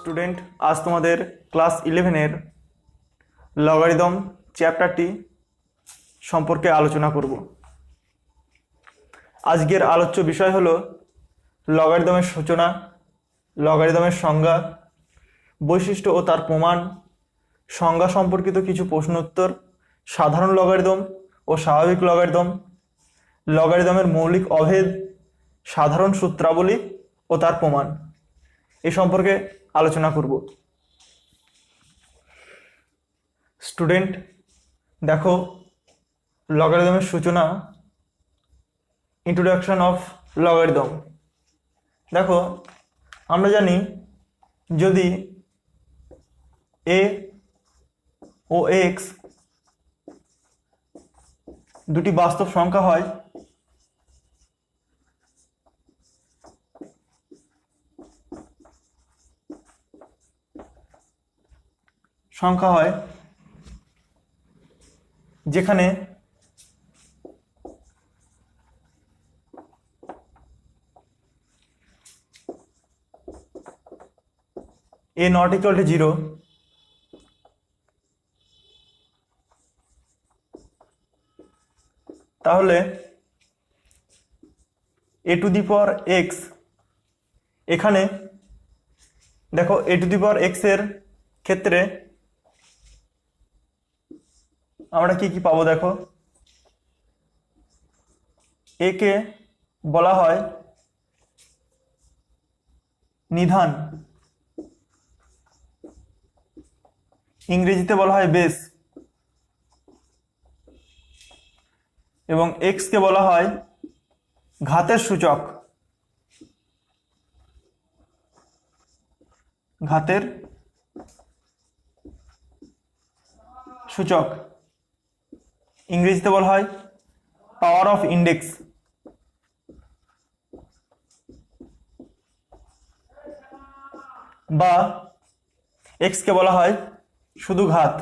Student, আজ তোমাদের class 11-এর logarithm চ্যাপ্টারটি সম্পর্কে আলোচনা করব। আজকের আলোচ্য বিষয় হলো লগারিদমের সূচনা, লগারিদমের সংজ্ঞা, বৈশিষ্ট্য ও তার প্রমাণ, সংজ্ঞা সম্পর্কিত কিছু প্রশ্ন উত্তর, সাধারণ লগারিদম ও স্বাভাবিক লগারিদম, লগারিদমের মৌলিক অভেদ, সাধারণ সূত্রাবলী ও তার প্রমাণ এ সম্পর্কে আলোচনা করব। স্টুডেন্ট দেখো, লগারিদমের সূচনা, ইন্ট্রোডাকশন অফ লগারিদম। দেখো, আমরা জানি যদি এ ও এক্স দুটি বাস্তব সংখ্যা হয়, যেখানে a not equal to 0, তাহলে a to the power x, এখানে দেখো a to the power x এর ক্ষেত্রে আমরা কি কি পাবো। দেখো, a কে বলা হয় নিধান, ইংরেজিতে বলা হয় বেস, এবং x কে বলা হয় ঘাতের সূচক, ঘাতের সূচক, ইংরেজিতে বলা হয় পাওয়ার অফ ইন্ডেক্স। বা x কে বলা হয় শুধু ঘাত,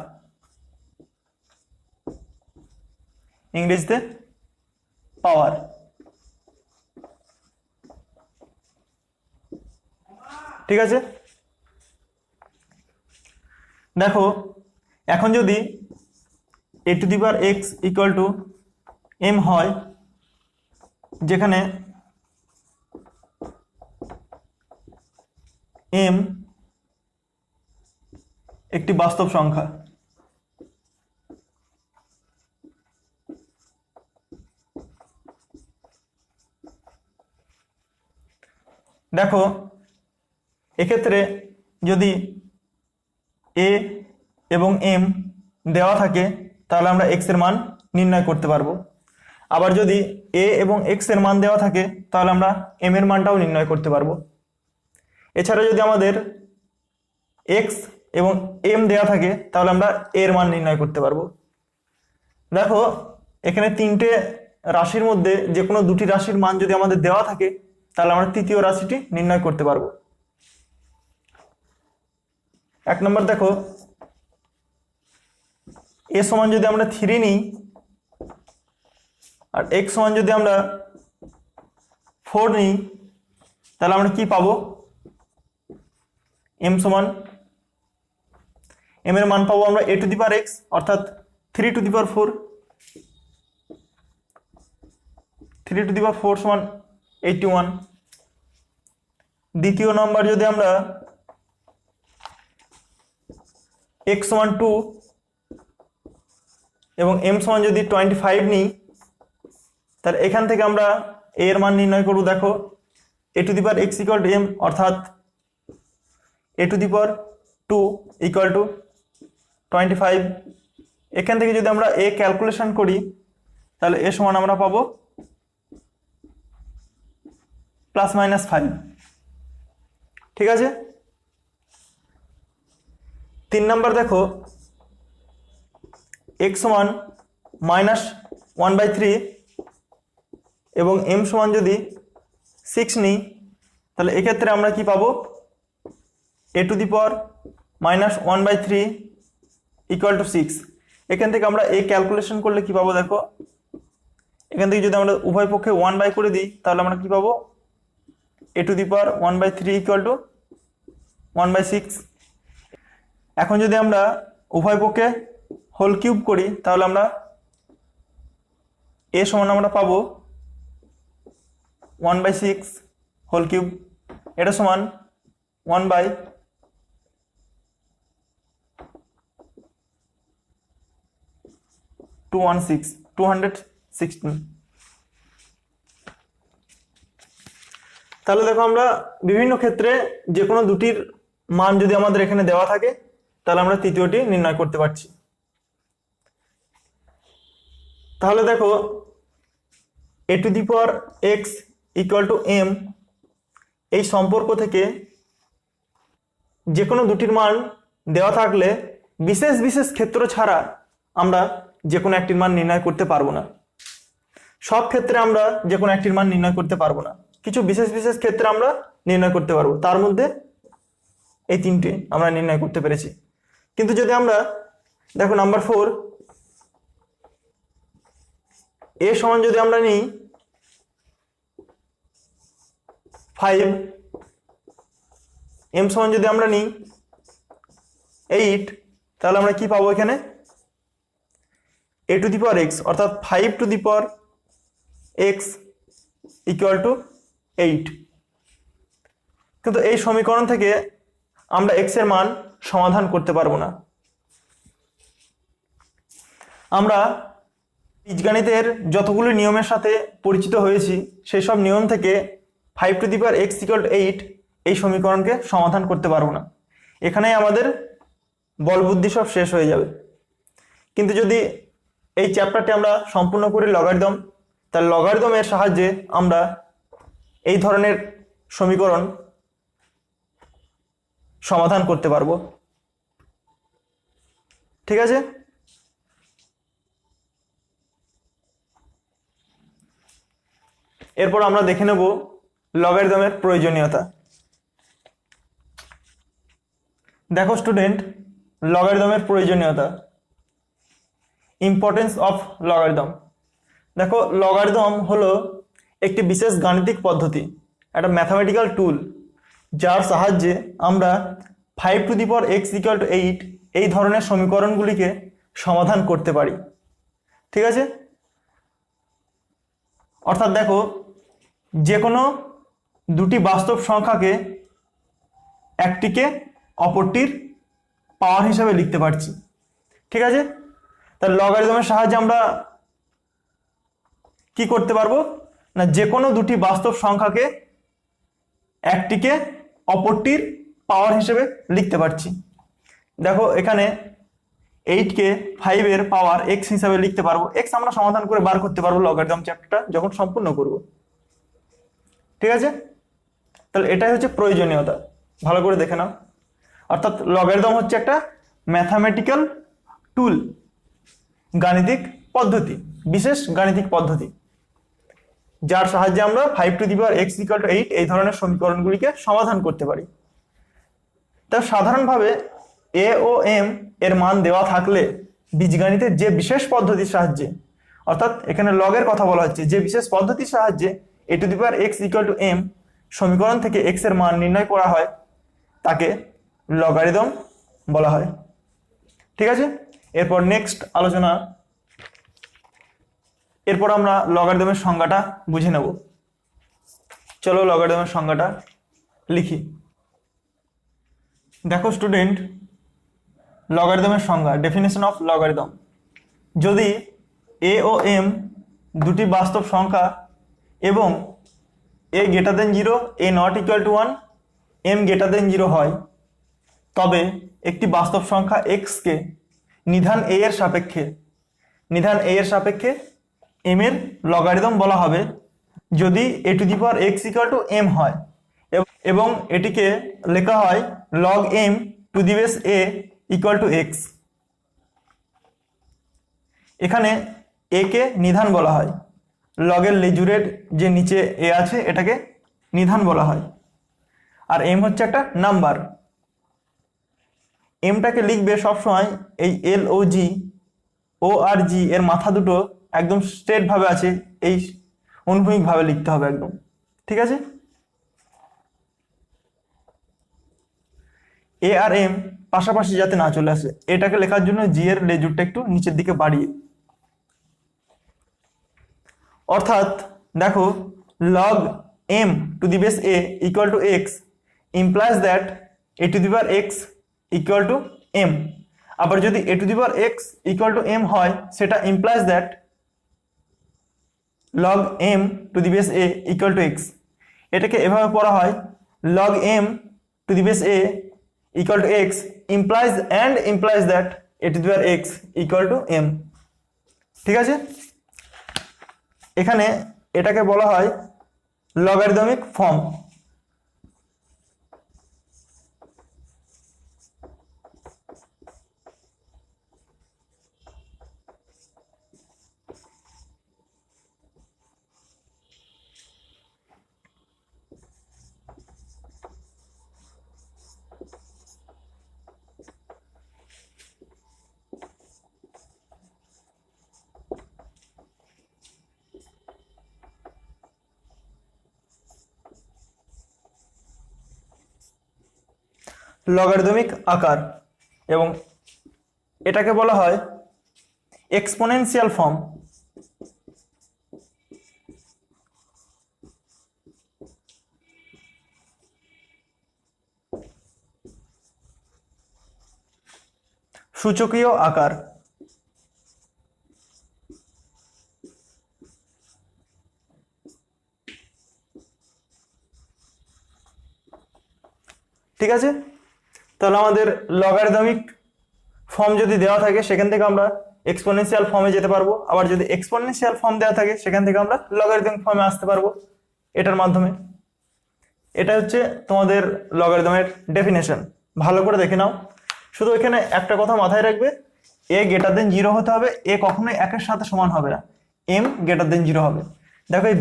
ইংরেজিতে পাওয়ার। ঠিক আছে, দেখো এখন যদি a to the power x equal two m হয়, যেখানে m একটি বাস্তব সংখ্যা, দেখো এক্ষেত্রে যদি a এবং m দেওয়া থাকে তাহলে আমরা x এর মান নির্ণয় করতে পারবো। আবার যদি a এবং x এর মান দেওয়া থাকে তাহলে আমরা m এর মানটাও নির্ণয় করতে পারবো। এছাড়া যদি আমাদের x এবং m দেওয়া থাকে তাহলে আমরা a এর মান নির্ণয় করতে পারবো। দেখো এখানে তিনটে রাশির মধ্যে যে কোনো দুটি রাশির মান যদি আমাদের দেওয়া থাকে তাহলে আমরা তৃতীয় রাশিটি নির্ণয় করতে পারবো। এক নম্বর দেখো, a সমান যদি আমরা 3 নিই আর x সমান যদি আমরা 4 নিই তাহলে আমরা কি পাবো। m সমান m এর মান পাবো আমরা a to the power x, অর্থাৎ 3 two the power 4, 3 two the পাওয়ার 4 সমান 81। দ্বিতীয় নাম্বার যদি আমরা x সমান 2 এবং m সমান যদি 25 নিই তাহলে এখান থেকে আমরা a এর মান নির্ণয় করব। দেখো a to the power x equal two m, অর্থাৎ a to the power 2 equal to 25। এখান থেকে যদি আমরা a ক্যালকুলেশন করি তাহলে a সমান আমরা পাবো +-5। ঠিক আছে, 3 নাম্বার দেখো, x সমান -1/3 এবং m সমান যদি 6 নিই তাহলে এক্ষেত্রে আমরা কি পাবো, a to the power -1/3 equal to 6। এখান থেকে আমরা a ক্যালকুলেশন করলে কি পাবো। দেখো এখান থেকে যদি আমরা উভয় পক্ষে 1 করে দিই তাহলে আমরা কি পাবো, a to the power 1/3 equal to 1/6। এখন যদি আমরা উভয় পক্ষে হোল কিউব করি তাহলে আমরা a সমান আমরা পাবো 1/6 হোল কিউব, এটা সমান 216 তাহলে দেখো আমরা বিভিন্ন ক্ষেত্রে যে কোনো দুটির মান যদি আমাদের এখানে দেওয়া থাকে তাহলে আমরা তৃতীয়টি নির্ণয় করতে পারছি। তাহলে দেখো a to the power x equal two m এই সম্পর্ক থেকে যে কোনো দুটির মান দেওয়া থাকলে বিশেষ বিশেষ ক্ষেত্র ছাড়া আমরা যে কোনো একটির মান নির্ণয় করতে পারবো না। সব ক্ষেত্রে আমরা যে কোনো একটির মান নির্ণয় করতে পারবো না, কিছু বিশেষ বিশেষ ক্ষেত্রে আমরা নির্ণয় করতে পারবো। তার মধ্যে এই তিনটে আমরা নির্ণয় করতে পেরেছি। কিন্তু যদি আমরা দেখো নাম্বার 4 a সমান যদি আমরা নিই 5, m সমান যদি আমরা নিই 8, তাহলে আমরা কি পাবো এখানে a to the power x অর্থাৎ 5 two the power x equal two 8। কিন্তু এই সমীকরণ থেকে আমরা x এর মান সমাধান করতে পারবো না। আমরা বীজগণিতের যতগুলো নিয়মের সাথে পরিচিত হয়েছি সেই সব নিয়ম থেকে 5 two the power x equal two 8 এই সমীকরণকে সমাধান করতে পারবো না। এখানেই আমাদের বলবুদ্ধি সব শেষ হয়ে যাবে। কিন্তু যদি এই চ্যাপ্টারটি আমরা সম্পূর্ণ করি লগারিদম, তাহলে লগারিদমের সাহায্যে আমরা এই ধরনের সমীকরণ সমাধান করতে পারবো। ঠিক আছে, এরপর আমরা দেখে নেব লগারিদমের প্রয়োজনীয়তা। দেখো স্টুডেন্ট, লগারিদমের প্রয়োজনীয়তা, ইম্পর্টেন্স অফ লগারিদম। দেখো লগারিদম হলো একটি বিশেষ গাণিতিক পদ্ধতি, একটা ম্যাথামেটিক্যাল টুল, যার সাহায্যে আমরা 5 two the power x equal two 8 এই ধরনের সমীকরণগুলিকে সমাধান করতে পারি। ঠিক আছে, অর্থাৎ দেখো যে কোনো দুটি বাস্তব সংখ্যাকে একটিকে অপরটির পাওয়ার হিসাবে লিখতে পারছি। ঠিক আছে, তার লগারিদমের সাহায্যে আমরা কি করতে পারবো না, যে কোনো দুটি বাস্তব সংখ্যাকে একটিকে অপরটির পাওয়ার হিসেবে লিখতে পারছি। দেখো এখানে 8কে 5 এর পাওয়ার x হিসাবে লিখতে পারবো। x আমরা সমাধান করে বার করতে পারবো লগারিদম চ্যাপ্টারটা যখন সম্পূর্ণ করব। ঠিক আছে, তাহলে এটাই হচ্ছে প্রয়োজনীয়তা, ভালো করে দেখে নাও। অর্থাৎ লগারিদম হচ্ছে একটা ম্যাথামেটিক্যাল টুল, গাণিতিক পদ্ধতি, বিশেষ গাণিতিক পদ্ধতি, যার সাহায্যে আমরা 5 two the power x equal two 8 এই ধরনের সমীকরণগুলিকে সমাধান করতে পারি। তা সাধারণভাবে a ও m এর মান দেওয়া থাকলে বীজগণিতের যে বিশেষ পদ্ধতির সাহায্যে, অর্থাৎ এখানে লগের কথা বলা হচ্ছে, যে বিশেষ পদ্ধতির সাহায্যে a to the power x equal two m সমীকরণ থেকে x এর মান নির্ণয় করা হয় তাকে লগারিদম বলা হয়। ঠিক আছে, এরপর নেক্সট আলোচনা, এরপর আমরা লগারিদমের সংজ্ঞাটা বুঝে নেব। চলো লগারিদমের সংজ্ঞাটা লিখি। দেখো স্টুডেন্ট, লগারিদমের সংজ্ঞা, ডেফিনেশন অফ লগারিদম। যদি a ও m দুটি বাস্তব সংখ্যা এবং a greater than 0, a not equal to 1, m greater than 0 হয়, তবে একটি বাস্তব সংখ্যা x কে নিধান a এর সাপেক্ষে m এর লগারিদম বলা হবে যদি a to the power x equal two m হয় এবং এটিকে লেখা হয় log m two the base a equal to x। এখানে a কে নিধান বলা হয়, লগের লেজুরের যে নিচে a আছে এটাকে নিধান বলা হয়, আর m হচ্ছে একটা নাম্বার। এমটাকে লিখবে সবসময় এই LOG ORG এর মাথা দুটো একদম স্ট্রেট ভাবে আছে, এই অনুভূমিক ভাবে লিখতে হবে একদম। ঠিক আছে, এ আর এম পাশাপাশি যাতে না চলে আসে, এটাকে লেখার জন্য জি এর লেজুরটা একটু নিচের দিকে বাড়িয়ে, অর্থাৎ দেখো log m to the base a equal to x implies that a to the power x equal to m. আবার যদি a to the power x equal to m হয়, সেটা implies that log m to the base a equal to x. এটাকে এভাবে পড়া হয় log m to the base a equal to x implies that a to the power x equal to m. ঠিক আছে, এখানে এটাকে বলা হয় লগারিদমিক ফর্ম। লগারিদমিক আকার, এবং এটাকে বলা হয় এক্সপোনেনশিয়াল ফর্ম। সূচকীয় আকার। ঠিক আছে, তাহলে আমাদের লগারিদমিক ফর্ম যদি দেওয়া থাকে সেখান থেকে আমরা এক্সপোনেনশিয়াল ফর্মে যেতে পারবো, আবার যদি এক্সপোনেনশিয়াল ফর্ম দেওয়া থাকে সেখান থেকে আমরা লগারিদমিক ফর্মে আসতে পারবো এটার মাধ্যমে। এটা হচ্ছে তোমাদের লগারিদমের ডেফিনেশন, ভালো করে দেখে নাও। শুধু এখানে একটা কথা মাথায় রাখবে, এ গ্রেটার দেন 0 হতে হবে, এ কখনোই একের সাথে সমান হবে না, এম গ্রেটার দেন 0 হবে। দেখো এই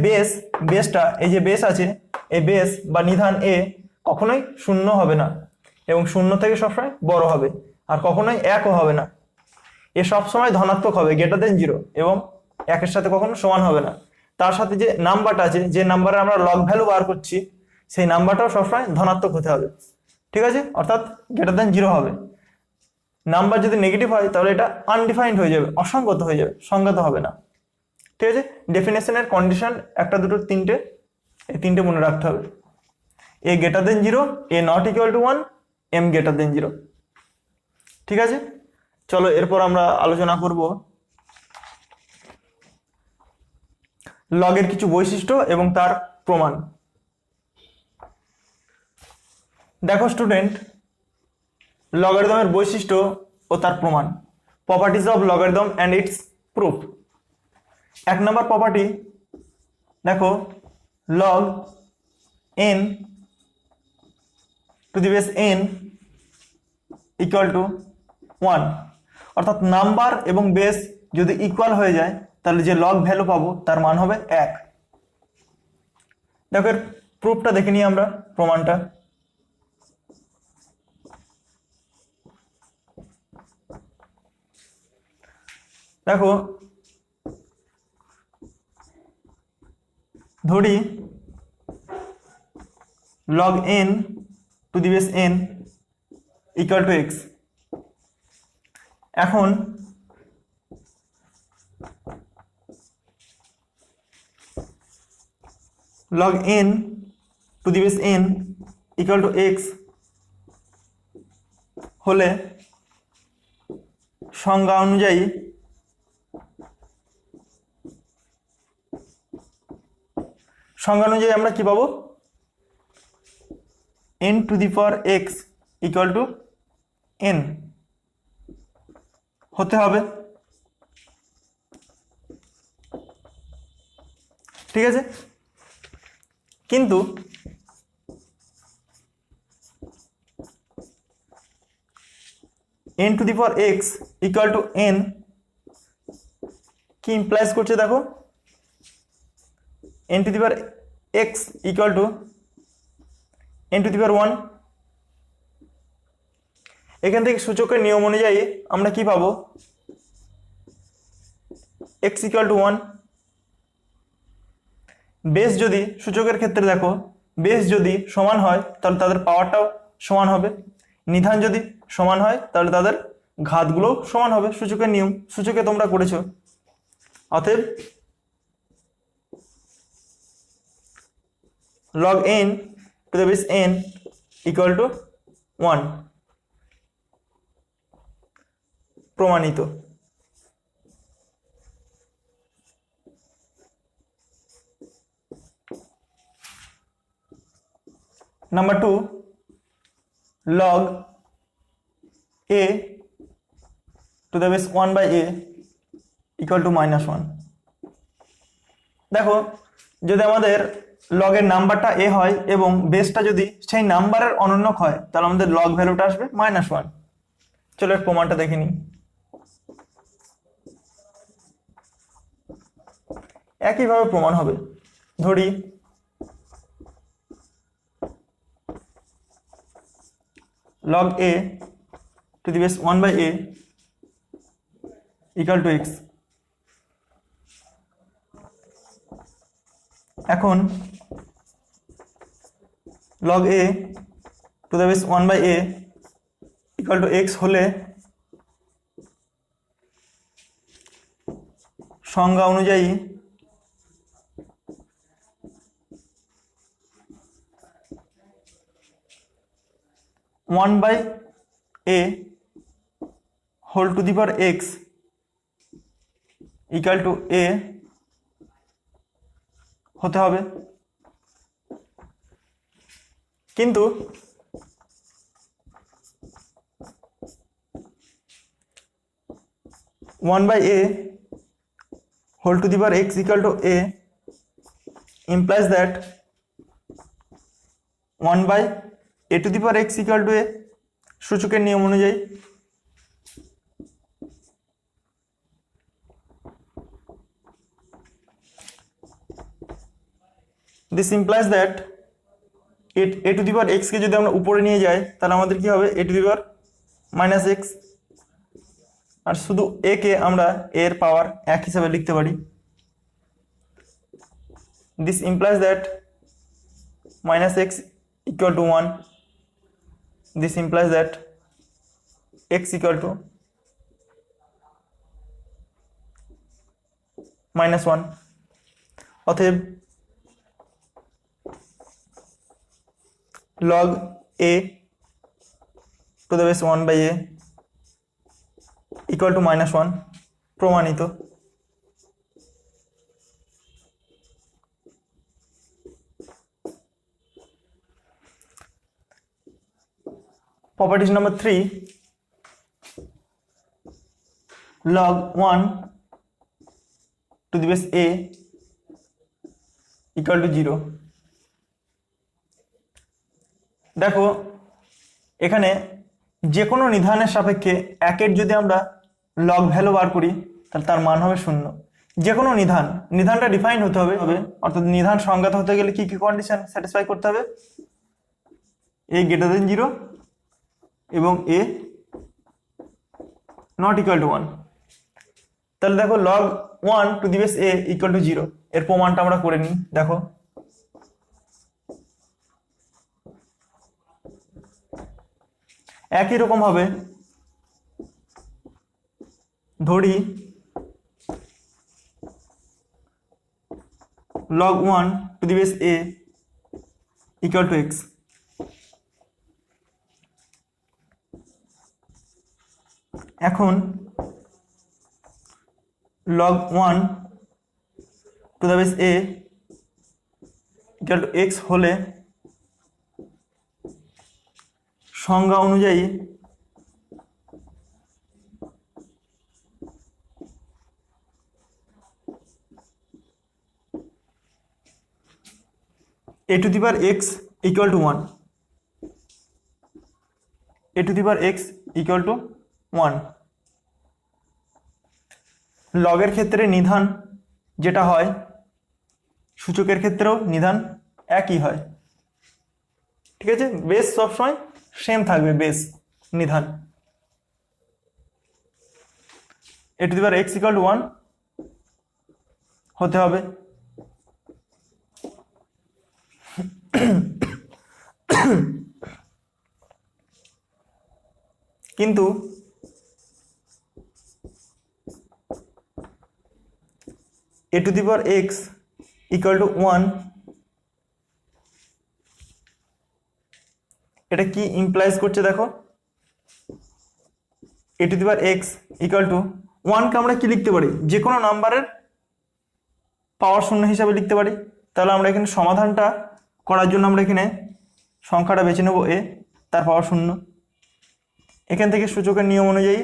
বেসটা, এই যে বেস আছে, এই বেস বা নিধান এ কখনোই শূন্য হবে না, এবং শূন্য থেকে সবসময় বড় হবে, আর কখনোই একও হবে না। এ সবসময় ধনাত্মক হবে, গ্রেটার দেন 0, এবং একের সাথে কখনো সমান হবে না। তার সাথে যে নাম্বারটা আছে, যে নাম্বারে আমরা লগ ভ্যালু বার করছি, সেই নাম্বারটাও সবসময় ধনাত্মক হতে হবে। ঠিক আছে, অর্থাৎ গ্রেটার দেন 0 হবে। নাম্বার যদি নেগেটিভ হয় তাহলে এটা আনডিফাইন্ড হয়ে যাবে, অসংগত হয়ে যাবে, সংগত হবে না। ঠিক আছে, ডেফিনেশনের কন্ডিশন একটা দুটো তিনটে, এই তিনটে মনে রাখতে হবে। A greater than 0, a not equal to 1, m greater than 0। ঠিক আছে, চলো এরপর আমরা আলোচনা করব লগের কিছু বৈশিষ্ট্য এবং তার প্রমাণ। দেখো স্টুডেন্ট, লগারিদমের বৈশিষ্ট্য ও তার প্রমাণ, properties of logarithm and its proof. 1 number property দেখো, log n to the base n equal to 1, অর্থাৎ নাম্বার এবং বেস যদি ইকুয়াল হয়ে যায় তাহলে যে লগ ভ্যালু পাবো তার মান হবে 1। দেখো এর প্রুফটা দেখে নিই আমরা, প্রমাণটা। দেখো ধরি log n to the base n equal to x। এখন log n to the base n equal to x হলে সংজ্ঞা অনুযায়ী আমরা কি পাবো, n to the power x equal to n হতে হবে। ঠিক আছে, কিন্তু n to the power x equal to n কি ইমপ্লাইজ করছে, দেখো n to the power x equal to n to the power 1। এখান থেকে সূচকের নিয়ম অনুযায়ী আমরা কি পাবো, x ইকুয়াল টু 1। বেস যদি সূচকের ক্ষেত্রে দেখো, বেস যদি সমান হয় তাহলে তাদের পাওয়ারটাও সমান হবে। নিধান যদি সমান হয় তাহলে তাদের ঘাতগুলো সমান হবে, সূচকের নিয়ম, সূচকে তোমরা করেছো। অতএব log n to the base n equal to 1 প্রমাণিত। Number 2, log a to the base 1 by a equal to -1। দেখো যদি আমাদের লগের নাম্বারটা a হয় এবং বেসটা যদি সেই নাম্বারের অনন্যক হয় তাহলে আমাদের লগ ভ্যালুটা আসবে -1। চলো এর প্রমাণটা দেখে নিই। একইভাবে প্রমাণ হবে। ধরি log a to the base 1 by a equal to x। এখন log a to the base 1 by a equal to x হলে সংজ্ঞা অনুযায়ী 1 by a whole to the power x equal to a হতে হবে। কিন্তু one by a whole to the power x equal to a implies that 1 by a to the power x equal to a সূচকের নিয়ম অনুযায়ী this implies that a to the power x কে যদি আমরা উপরে নিয়ে যাই তাহলে আমাদের কি হবে a to the power -x, আর শুধু a কে আমরা a এর পাওয়ার 1 হিসেবে লিখতে পারি। this implies that -x equal to 1, this implies that x equal to -1। অতএব log a to the base 1 by a equal to -1 প্রমাণিত। Properties number 3, log 1 to the base a equal to 0। দেখো এখানে যে কোনো নিধানের সাপেক্ষে একের যদি আমরা লগ ভ্যালু বার করি তাহলে তার মান হবে 0। যে কোনো নিধানটা ডিফাইন হতে হবে, অর্থাৎ নিধান সংজ্ঞাত হতে গেলে কি কি কন্ডিশন স্যাটিসফাই করতে হবে, a greater than 0 এবং a not equal to 1। তাহলে দেখো log 1 to the base a equal to 0 এর প্রমাণটা আমরা করে নিই। দেখো একই রকম হবে, ধরি log 1 to the base a equal to x। এখন log 1 to the base a equal to x হলে সংজ্ঞা অনুযায়ী a to the power x equal to 1, a to the power x equal to 1। লগের ক্ষেত্রে নিধান যেটা হয় সূচকের ক্ষেত্রেও নিধান একই হয়, ঠিক আছে। বেস সবসময় সেম থাকবে, base Nidhan a to the power x equal to 1 হতে হবে। কিন্তু a to the power x equal to 1, এটা কি ইমপ্লাইজ করছে দেখো, a to the power x equal to 1কে আমরা কি লিখতে পারি, যে কোনো নাম্বারের পাওয়ার শূন্য হিসাবে লিখতে পারি। তাহলে আমরা এখানে সমাধানটা করার জন্য আমরা এখানে সংখ্যাটা বেছে নেব a, তার পাওয়ার শূন্য। এখান থেকে সূচকের নিয়ম অনুযায়ী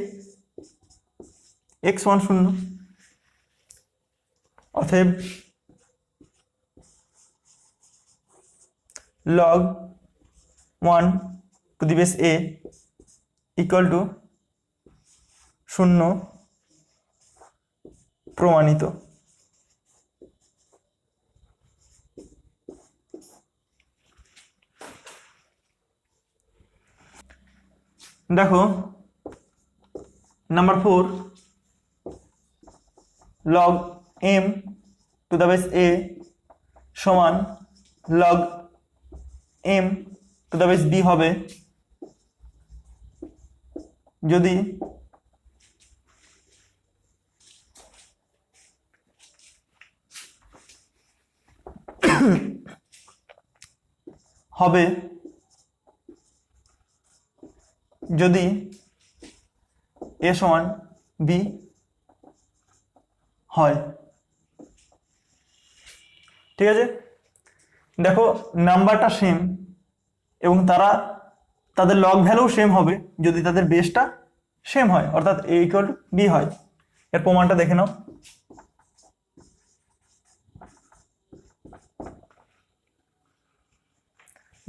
x সমান 0, অতএব log 1 two the base a equal two 0 প্রমাণিত। দেখো number 4, log m to the base a সমান log m to the base b হবে যদি হবে যদি a সমান b হয়। ঠিক আছে, দেখো নাম্বারটা সেম এবং তাদের লগ ভ্যালু সেম হবে যদি তাদের বেসটা সেম হয়, অর্থাৎ a ইকুয়াল টু b হয়। এর প্রমাণটা দেখে নাও।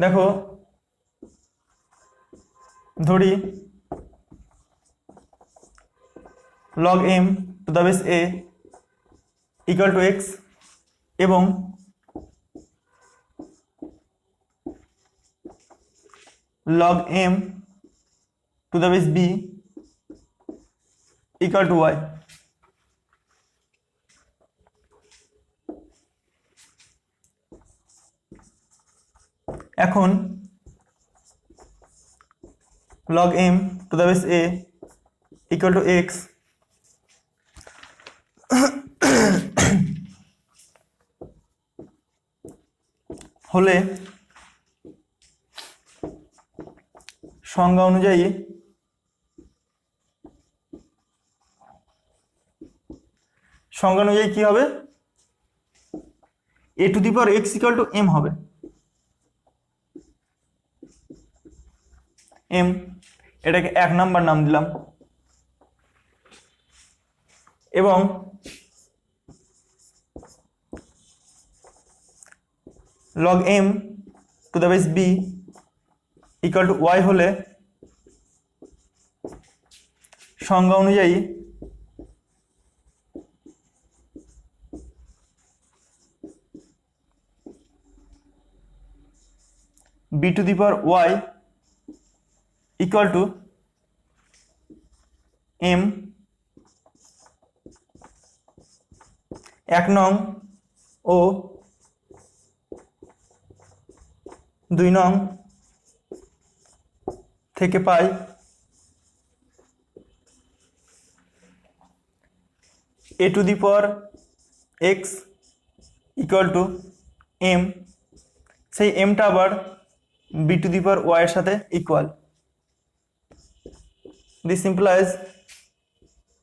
দেখো ধরি log m to the base a equal to x এবং log m to the base b equal to y। এখন log m to the base a equal to x হলে সংজ্ঞা অনুযায়ী কি হবে, a to the power x equal two m হবে। m এটাকে 1 number নাম দিলাম এবং log m to the base b equal to y হলে সংজ্ঞা অনুযায়ী b to the power y equal to m 1 নং ও 2 নং থেকে পাই a to the power x equal two m, সেই mটা আবার b to the power y এর সাথে equal. This implies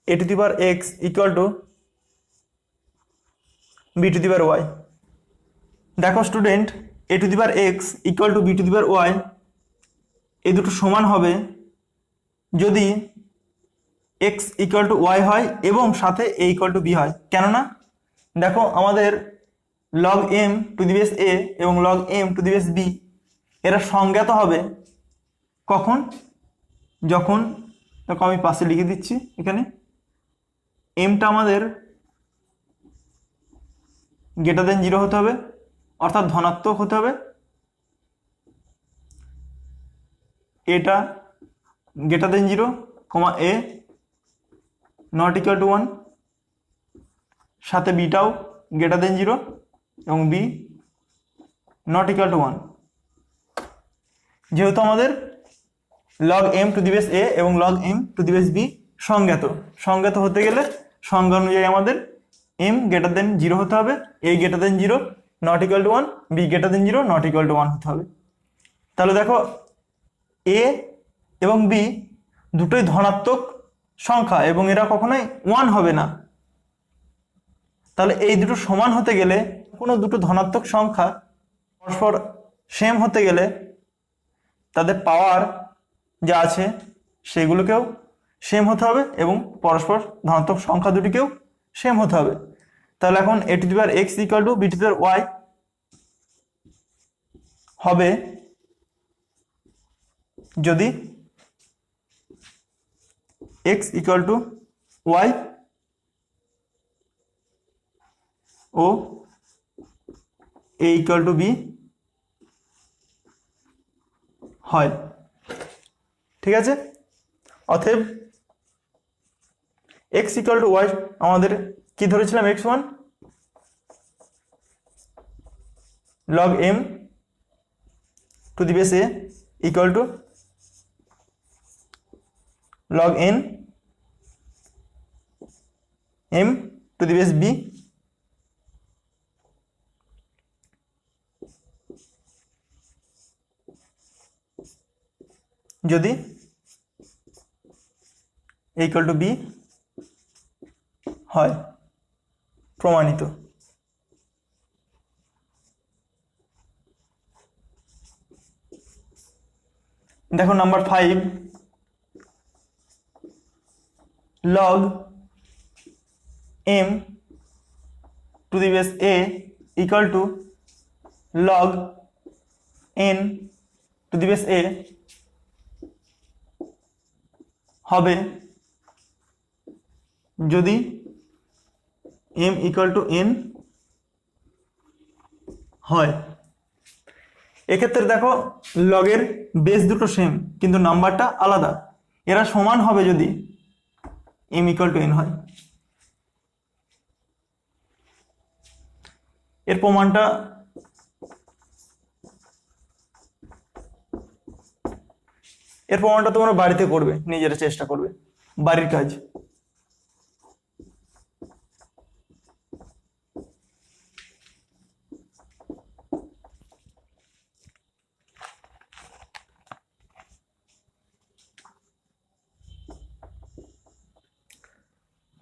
a to the power x equal two b to the power y। দেখো student, a to the power x equal two b to the power y এই দুটো সমান হবে যদি x equal two y হয় এবং সাথে a equal two b হয়। কেননা দেখো আমাদের log m two the base a এবং log m two the base b এরা সংজ্ঞাত হবে কখন, যখন দেখো আমি পাশে লিখে দিচ্ছি, এখানে mটা আমাদের গ্রেটার দেন 0 হতে হবে, অর্থাৎ ধনাত্মক হতে হবে, এটা greater than 0, a not equal to 1, সাথে বিটাও গ্রেটার দেন 0 এবং b নট ইকুয়াল টু 1। যেহেতু আমাদের log m to the base a এবং log m to the base b সংজ্ঞাত। সংজ্ঞাত হতে গেলে সংজ্ঞা অনুযায়ী আমাদের এম গ্রেটার দেন 0 হতে হবে, a greater than 0 not equal to 1, b greater than 0 not equal to 1 হতে হবে। তাহলে দেখো এ এবং বি দুটোই ধনাত্মক সংখ্যা এবং এরা কখনোই 1 হবে না। তাহলে এই দুটো সমান হতে গেলে, কোনো দুটো ধনাত্মক সংখ্যা পরস্পর সেম হতে গেলে তাদের পাওয়ার যা আছে সেগুলোকেও সেম হতে হবে এবং পরস্পর ধনাত্মক সংখ্যা দুটিকেও সেম হতে হবে। তাহলে এখন a to the power x equal to b to the power y হবে যদি এক্স ইকুয়াল টু ওয়াই ও এ ইকুয়াল টু বি হয়। ঠিক আছে, অতএব এক্স ইকুয়াল টু ওয়াই আমাদের কি ধরেছিলাম, x1 log m to the base a equal to log n m to the base b যদি a ইকুয়াল টু বি হয়। প্রমাণিত। দেখো number 5 log m to the base a equal to log n to the base a হবে যদি m equal to n হয়। এক্ষেত্রে দেখো লগের বেস দুটো সেম কিন্তু নাম্বারটা আলাদা, এরা সমান হবে যদি m ইকুয়াল টু n হয়। এর প্রমাণটা তোমরা বাড়িতে করবে, নিজেরা চেষ্টা করবে, বাড়ির কাজ।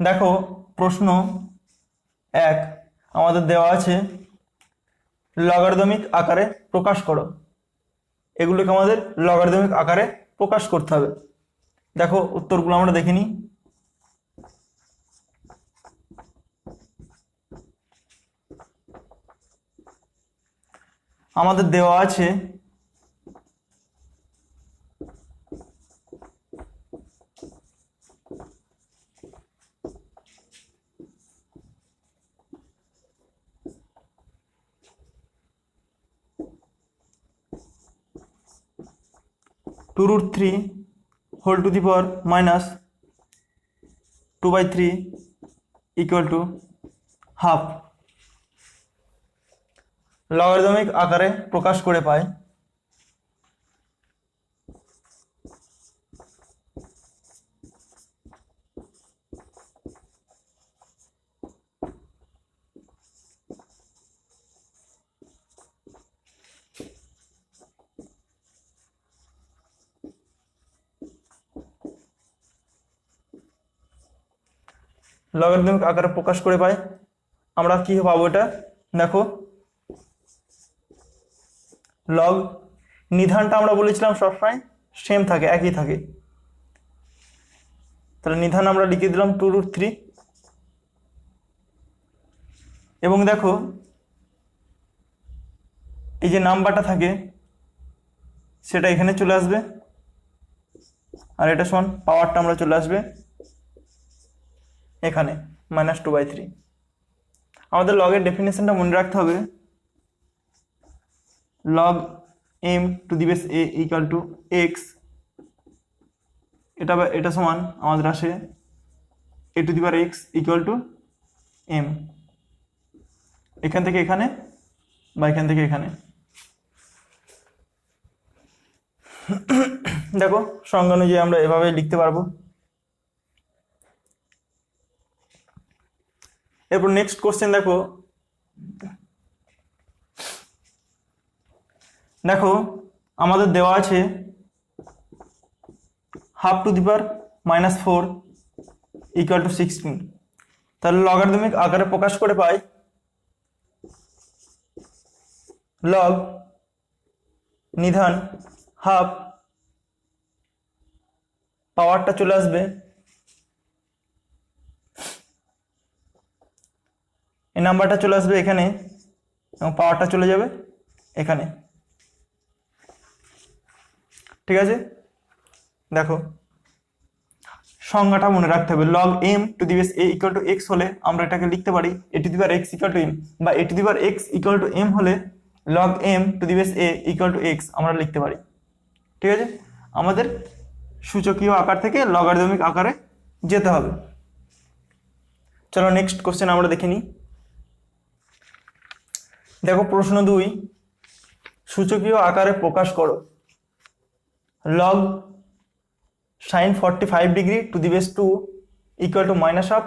দেখো প্রশ্ন 1 আমাদের দেওয়া আছে লগারিদমিক আকারে প্রকাশ করো। এগুলোকে আমাদের লগারিদমিক আকারে প্রকাশ করতে হবে। দেখো উত্তরগুলো আমরা দেখে নিই। আমাদের দেওয়া আছে two root three whole to the power minus 2/3 equal to half লগারিদমিক আকারে প্রকাশ করে পাই। লগারিদমিক আকারে প্রকাশ করে পাই আমরা কি পাবো, এটা দেখো লগ নিধানটা আমরা বলেছিলাম সবসময় সেম থাকে, একই থাকে। তাহলে নিধান আমরা লিখে দিলাম 2√3 এবং দেখো এই যে নাম্বারটা থাকে সেটা এখানে চলে আসবে আর এটা সমান পাওয়ারটা আমরা চলে আসবে এখানে -2/3। আমাদের লগের ডেফিনেশনটা মনে রাখতে হবে, log m to the base a equal to x, এটা সমান আমাদের আসে a to the power x equal to m, এখান থেকে এখানে বা এখান থেকে এখানে। দেখো সংজ্ঞা অনুযায়ী আমরা এভাবে লিখতে পারবো। এরপর নেক্সট কোশ্চেন দেখো, দেখো আমাদের দেওয়া আছে have to the power -4 equal to 16। তাহলে লগারিদমিক আকারে প্রকাশ করে পাই লগ নিধান হাফ, পাওয়ারটা চলে আসবে এই নাম্বারটা চলে আসবে এখানে এবং পাওয়ারটা চলে যাবে এখানে। ঠিক আছে, দেখো সংজ্ঞাটা মনে রাখতে হবে। Log m to the base a equal to x হলে আমরা এটাকে লিখতে পারি a to the power x equal to m, বা a to the power x equal to m হলে log m to the base a equal to x আমরা লিখতে পারি। ঠিক আছে, আমাদের সূচকীয় আকার থেকে লগারিদমিক আকারে যেতে হবে। চলো নেক্সট কোশ্চেন আমরা দেখে নিই। দেখো প্রশ্ন 2, সূচকীয় আকারে প্রকাশ করো log sin 45 degree two the base 2 equal to -1/2,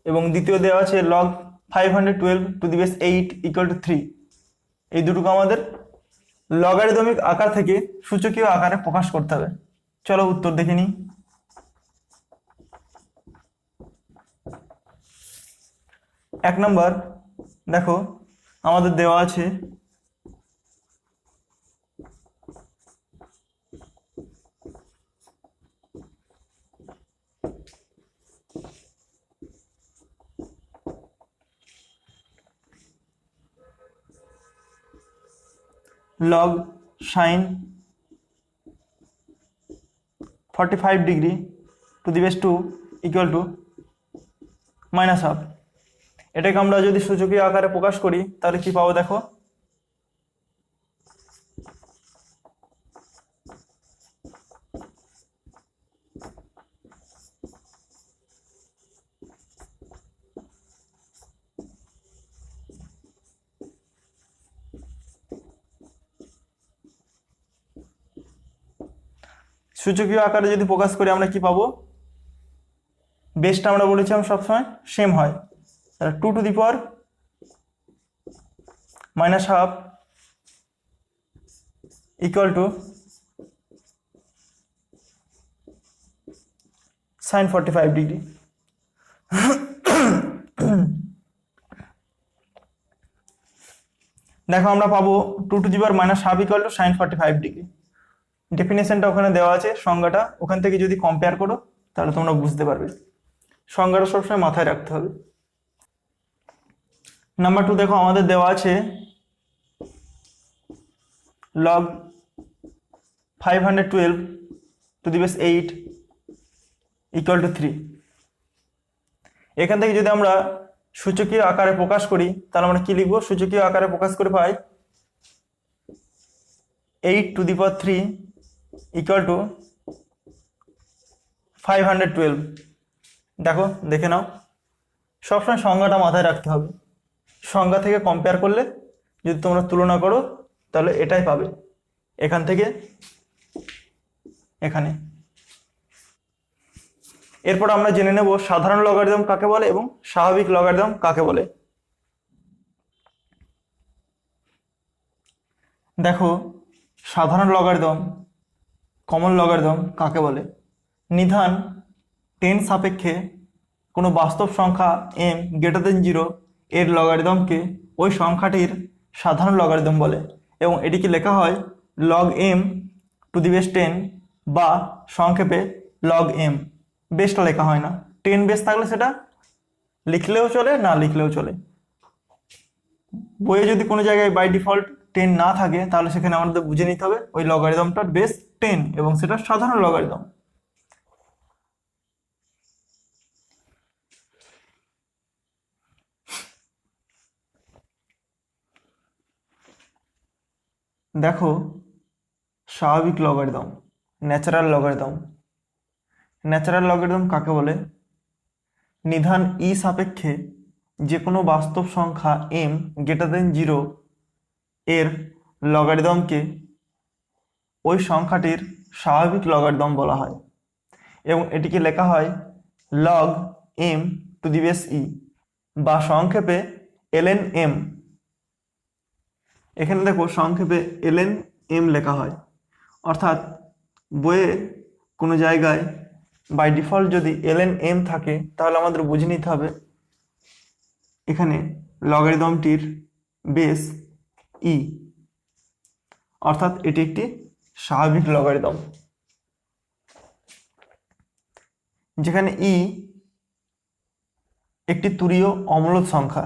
এবং দ্বিতীয় দেওয়া আছে log 512 two the base 8 equal to 3। এই দুটোকে আমাদের লগারিদমিক আকার থেকে সূচকীয় আকারে প্রকাশ করতে হবে। চলো উত্তর দেখে নিই। এক নম্বর দেখো আমাদের দেওয়া আছে log sin 45 degree two the base 2 equal to -1/2। এটাকে আমরা যদি সূচকীয় আকারে প্রকাশ করি তাহলে কি পাবো দেখো, সূচকীয় আকারে যদি প্রকাশ করি আমরা কি পাবো, বেসটা আমরা বলেছিলাম সবসময় সেম হয়, তাহলে 2 to the power -1/2 equal to sin 45 degree. দেখো আমরা পাবো 2 to the power -1/2 equal to sin 45 degree. ডেফিনেশনটা ওখানে দেওয়া আছে, সংজ্ঞাটা ওখান থেকে যদি কম্পেয়ার করো তাহলে তোমরা বুঝতে পারবে। সংজ্ঞাটা সবসময় মাথায় রাখতে হবে। নাম্বার 2 দেখো আমাদের দেওয়া আছে log 512 two the base 8 equal to 3। এখান থেকে যদি আমরা সূচকীয় আকারে প্রকাশ করি তাহলে আমরা কি লিখবো, সূচকীয় আকারে প্রকাশ করে পাই 8 two the power 3 equal to 512। দেখো দেখে নাও, সবসময় সংজ্ঞাটা মাথায় রাখতে হবে। সংজ্ঞা থেকে কম্পেয়ার করলে যদি তোমরা তুলনা করো তাহলে এটাই পাবে, এখান থেকে এখানে। এরপর আমরা জেনে নেব সাধারণ লগারিদম কাকে বলে এবং স্বাভাবিক লগারিদম কাকে বলে। দেখো সাধারণ লগারিদম কমন লগারিদম কাকে বলে, নিধান 10 সাপেক্ষে কোনো বাস্তব সংখ্যা m গ্রেটার দেন 0 এর লগারিদমকে ওই সংখ্যাটির সাধারণ লগারিদম বলে, এবং এটিকে লেখা হয় log m two the base 10 বা সংক্ষেপে log m। বেসটা লেখা হয় না, 10 বেস থাকলে সেটা লিখলেও চলে না লিখলেও চলে। বইয়ে যদি কোনো জায়গায় বাই ডিফল্ট 10 না থাকে তাহলে সেখানে আমাদের বুঝে নিতে হবে ওই লগারিদমটার বেস 10 এবং সেটা সাধারণ লগারিদম। দেখো স্বাভাবিক logarithm, natural logarithm. Natural logarithm কাকে বলে, নিধান ই সাপেক্ষে যে কোনো বাস্তব সংখ্যা m গ্রেটার দেন 0 এর লগারিদমকে ওই সংখ্যাটির স্বাভাবিক লগারিদম বলা হয় এবং এটিকে লেখা হয় log m two the base e বা সংক্ষেপে ln m। এখানে দেখো সংক্ষেপে ln m লেখা হয়, অর্থাৎ বইয়ে কোনো জায়গায় বাই ডিফল্ট যদি ln m থাকে তাহলে আমাদের বুঝে নিতে হবে এখানে লগারিদমটির বেস e, অর্থাৎ এটি একটি স্বাভাবিক লগারিদম, যেখানে e একটি তুরীয় অম্লদ সংখ্যা।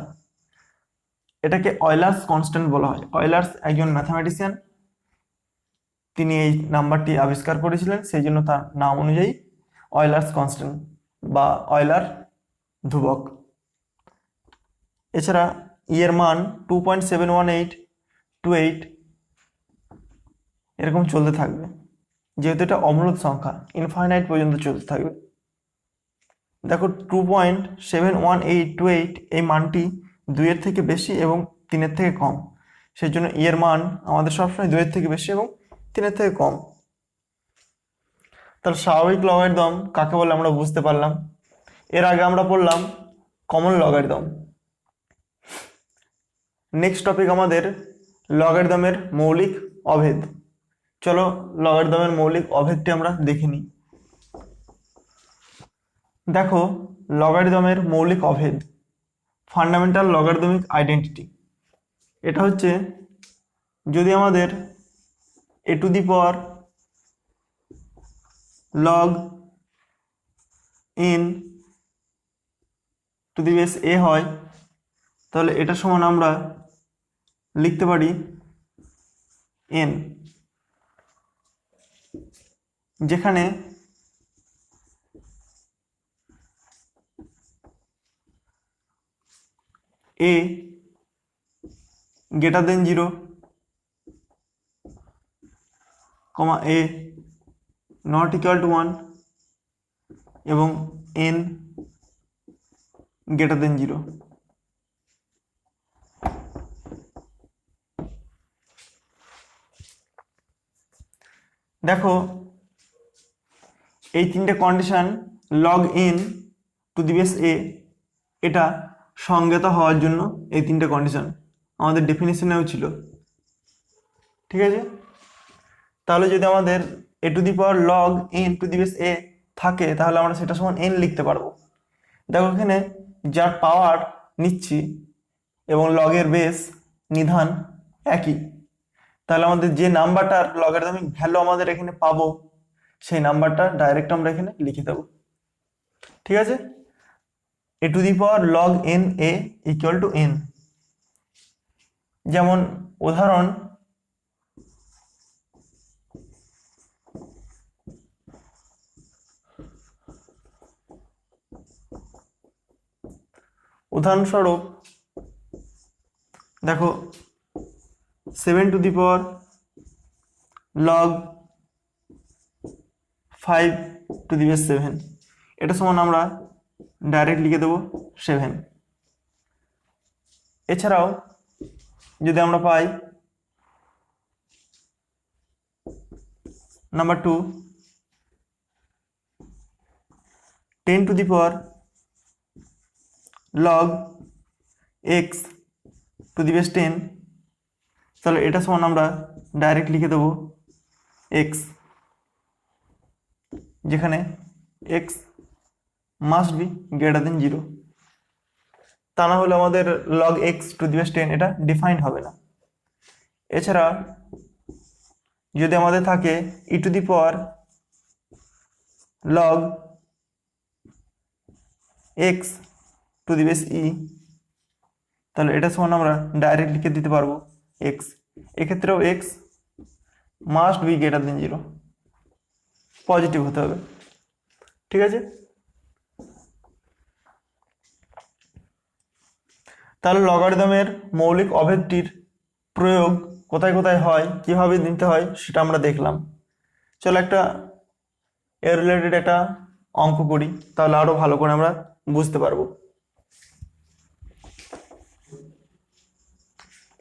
এটাকে অয়লার্স কনস্ট্যান্ট বলা হয়। অয়লার্স একজন ম্যাথামেটিশিয়ান, তিনি এই নাম্বারটি আবিষ্কার করেছিলেন, সেই জন্য তার নাম অনুযায়ী অয়লার্স কনস্ট্যান্ট বা অয়লার ধ্রুবক। এছাড়া এর মান 2.71828 এরকম চলতে থাকবে, যেহেতু এটা অম্লদ সংখ্যা ইনফাইনাইট পর্যন্ত চলতে থাকবে। দেখো 2.71828 এই মানটি 2-এর থেকে বেশি এবং 3-এর থেকে কম, সেই জন্য এর মান আমাদের সবসময় 2-এর থেকে বেশি এবং 3-এর থেকে কম। তাহলে স্বাভাবিক লগারিদম কাকে বলে আমরা বুঝতে পারলাম। এর আগে আমরা পড়লাম কমন লগারিদম। নেক্সট টপিক আমাদের লগারিদমের মৌলিক অভেদ। চলো লগারিদমের মৌলিক অভেদটি আমরা দেখে নিই। দেখো লগারিদমের মৌলিক অভেদ, ফান্ডামেন্টাল লগারিদমিক আইডেন্টিটি। এটা হচ্ছে যদি আমাদের a to the power log n to the base a হয়, তাহলে এটা সমান আমরা লিখতে পারি n, যেখানে a greater than 0, a not equal to 1 এবং n greater than 0। দেখো এই তিনটে condition log n to the base a এটা সংজ্ঞাত হওয়ার জন্য এই তিনটে কন্ডিশন আমাদের ডেফিনিশনেও ছিল, ঠিক আছে। তাহলে যদি আমাদের a to the power log n to the base a থাকে তাহলে আমরা সেটা সমান n লিখতে পারবো। দেখো এখানে যার পাওয়ার নিচ্ছি এবং লগের বেস নিধান একই, তাহলে আমাদের যে নাম্বারটার লগারিদমিক ভ্যালু আমাদের এখানে পাবো সেই নাম্বারটা ডাইরেক্ট আমরা এখানে লিখে দেবো, ঠিক আছে। a to the power log n a equal to n। যেমন উদাহরণস্বরূপ দেখো 7 two the power log 5 two the base 7, এটা সমান আমরা ডাইরেক্ট লিখে দেবো 7। এছাড়াও যদি আমরা পাই number 2 10 to the power log x to the base 10, তাহলে এটা সমান আমরা ডাইরেক্ট লিখে দেবো x, যেখানে x must be greater than 0, তা না হলে আমাদের log x to the base 10 এটা ডিফাইন্ড হবে না। এছাড়া যদি আমাদের থাকে e two the power log x to the base e, তাহলে এটা সমান আমরা ডাইরেক্ট লিখে দিতে পারবো x, এক্ষেত্রেও x must be greater than 0, positive হতে হবে, ঠিক আছে। তাহলে লগারিদমের মৌলিক অভেদটির প্রয়োগ কোথায় কোথায় হয়, কিভাবে নিতে হয় সেটা আমরা দেখলাম। চলো একটা এর রিলেটেড একটা অঙ্ক করি, তাহলে আরো ভালো করে আমরা বুঝতে পারবো।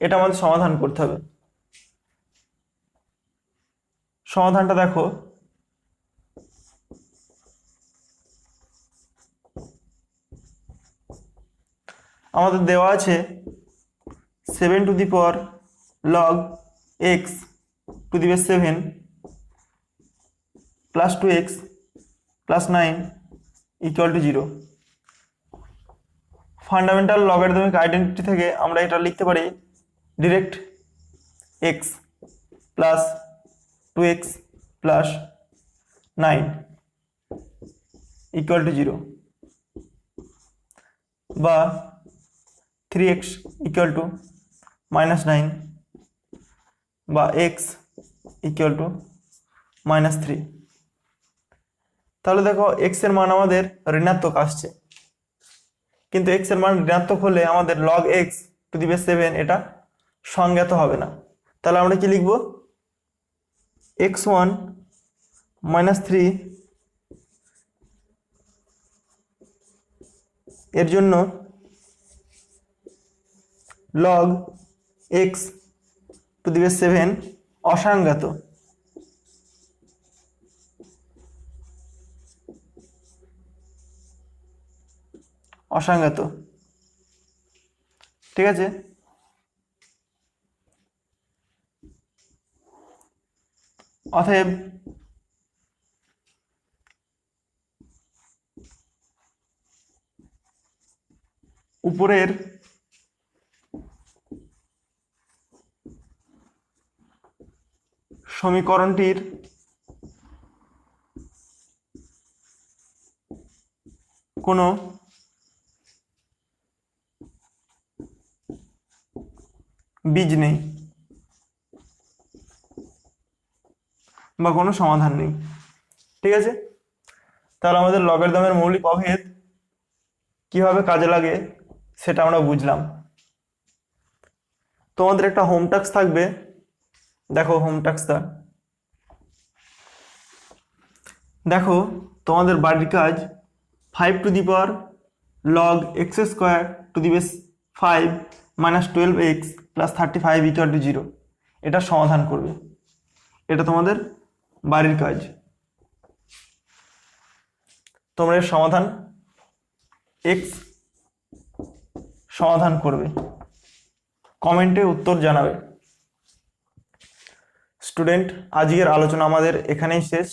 এটা আমাদের সমাধান করতে হবে। সমাধানটা দেখো, আমাদের দেওয়া আছে 7 two the power log x two the base 7 plus 2x plus 9 equal to 0। Fundamental logarithmic identity থেকে আমরা এটা লিখতে পারি direct x plus 2x plus 9 equal to 0, বা 3x ইকুয়াল টু -9, বা x ইকুয়াল টু -3। তাহলে দেখো x এর মান আমাদের ঋণাত্মক আসছে, কিন্তু x এর মান ঋণাত্মক হলে আমাদের log x to the base 7 এটা সংজ্ঞাত হবে না। তাহলে আমরা কি লিখব, x1 -3 এর জন্য log x to the base 7 অসংজ্ঞাত। অসংজ্ঞাত, ঠিক আছে। অতএব উপরের সমীকরণটির কোনো বীজ নেই বা কোনো সমাধান নেই, ঠিক আছে। তাহলে আমাদের লগারিদমের মৌলিক অভেদ কিভাবে কাজে লাগে সেটা আমরা বুঝলাম। তোমাদের একটা হোম টাস্ক থাকবে, দেখো হোম টাস্কটা দেখো। তোমাদের বাড়ির কাজ 5 two the power log x square two the base 5 minus 12x plus 35 equal to 0 এটা সমাধান করবে। এটা তোমাদের বাড়ির কাজ। তোমরা এর সমাধান x সমাধান করবে, কমেন্টে উত্তর জানাবে। স্টুডেন্ট, আজকের আলোচনা আমাদের এখানেই শেষ।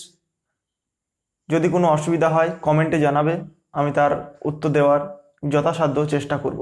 যদি কোনো অসুবিধা হয় কমেন্টে জানাবে, আমি তার উত্তর দেওয়ার যথাসাধ্য চেষ্টা করব।